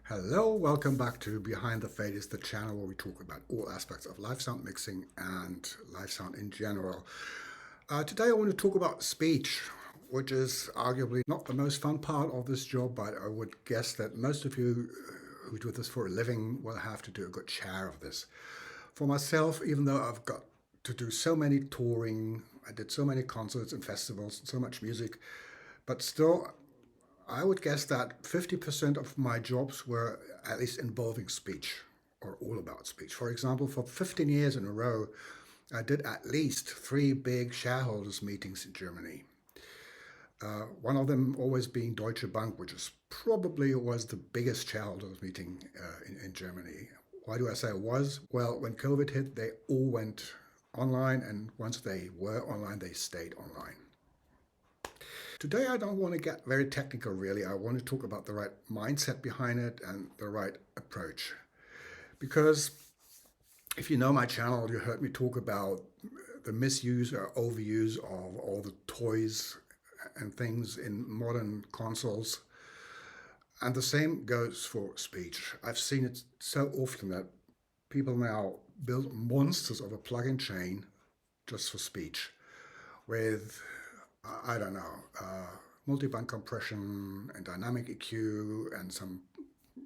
Hello, welcome back to Behind the Fade is the channel where we talk about all aspects of live sound mixing and live sound in general. Today I want to talk about speech, which is arguably not the most fun part of this job, but I would guess that most of you who do this for a living will have to do a good share of this. For myself, even though I've got to do so many touring, I did so many concerts and festivals, so much music, but still I would guess that 50% of my jobs were at least involving speech or all about speech. For example, for 15 years in a row, I did at least three big shareholders meetings in Germany. One of them always being Deutsche Bank, which is probably was the biggest shareholders meeting in Germany. Why do I say it was? Well, when COVID hit, they all went online, and once they were online, they stayed online. Today, I don't want to get very technical, really. I want to talk about the right mindset behind it and the right approach. Because if you know my channel, you heard me talk about the misuse or overuse of all the toys and things in modern consoles. And the same goes for speech. I've seen it so often that people now build monsters of a plug-in chain just for speech with I don't know, multi-band compression and dynamic EQ and some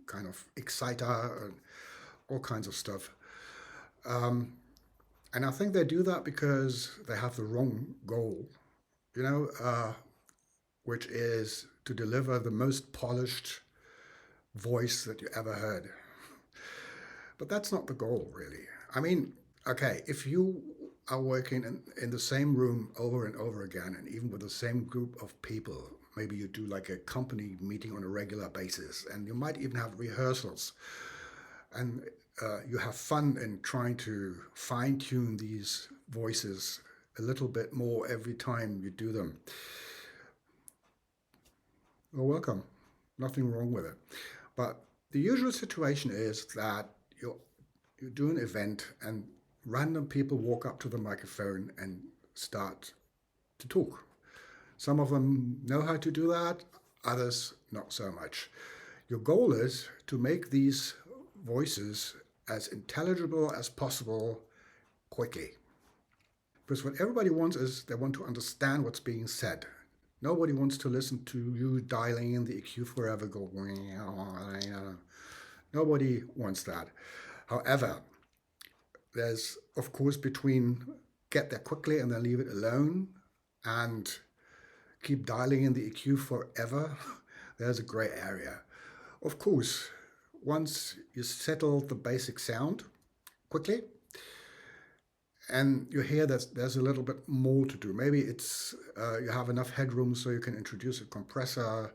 kind of exciter and all kinds of stuff. And I think they do that because they have the wrong goal, you know, which is to deliver the most polished voice that you ever heard. But that's not the goal, really. I mean, okay, if you are working in the same room over and over again, and even with the same group of people, maybe you do like a company meeting on a regular basis, and you might even have rehearsals, and you have fun in trying to fine tune these voices a little bit more every time you do them. Well, welcome. Nothing wrong with it. But the usual situation is that you do an event and random people walk up to the microphone and start to talk. Some of them know how to do that, others not so much. Your goal is to make these voices as intelligible as possible quickly. Because what everybody wants is they want to understand what's being said. Nobody wants to listen to you dialing in the EQ forever, go. Nobody wants that. However, there's, of course, between get there quickly and then leave it alone and keep dialing in the EQ forever, there's a gray area. Of course, once you settle the basic sound quickly, and you hear that there's a little bit more to do. Maybe it's you have enough headroom so you can introduce a compressor.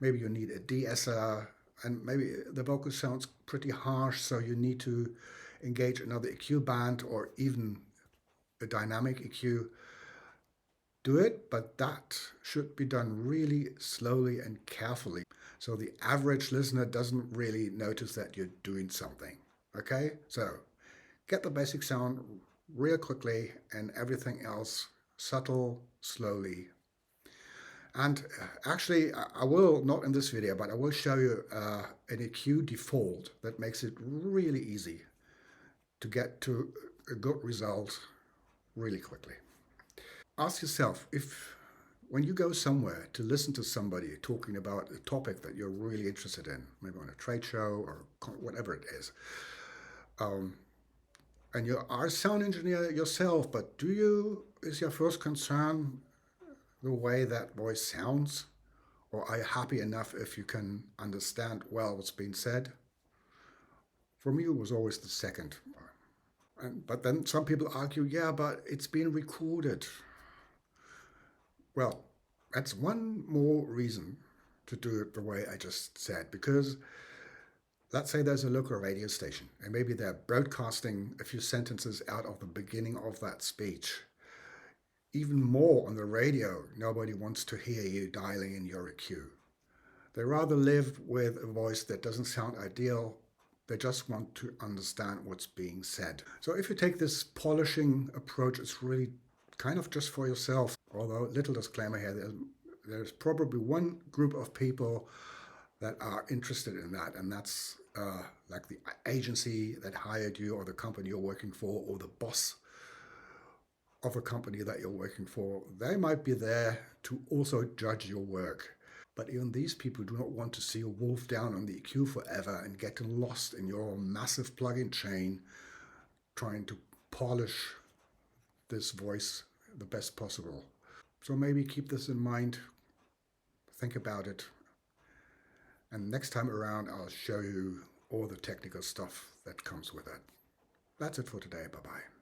Maybe you need a de-esser, and maybe the vocal sounds pretty harsh, so you need to engage another EQ band or even a dynamic EQ. Do it, but that should be done really slowly and carefully, so the average listener doesn't really notice that you're doing something. Okay, so get the basic sound real quickly and everything else subtle, slowly. And actually, I will, not in this video, but I will show you an EQ default that makes it really easy to get to a good result really quickly. Ask yourself if when you go somewhere to listen to somebody talking about a topic that you're really interested in, maybe on a trade show or whatever it is, and you are a sound engineer yourself, but is your first concern the way that voice sounds? Or are you happy enough if you can understand well what's being said? For me, it was always the second. But then some people argue, yeah, but it's been recorded. Well, that's one more reason to do it the way I just said, because let's say there's a local radio station and maybe they're broadcasting a few sentences out of the beginning of that speech. Even more on the radio, nobody wants to hear you dialing in your EQ. They rather live with a voice that doesn't sound ideal. They just want to understand what's being said. So if you take this polishing approach, it's really kind of just for yourself. Although, little disclaimer here, there's probably one group of people that are interested in that, and that's like the agency that hired you, or the company you're working for, or the boss of a company that you're working for. They might be there to also judge your work. But even these people do not want to see you wolf down on the EQ forever and getting lost in your massive plug-in chain trying to polish this voice the best possible. So maybe keep this in mind, think about it, and next time around I'll show you all the technical stuff that comes with it. That's it for today. Bye bye.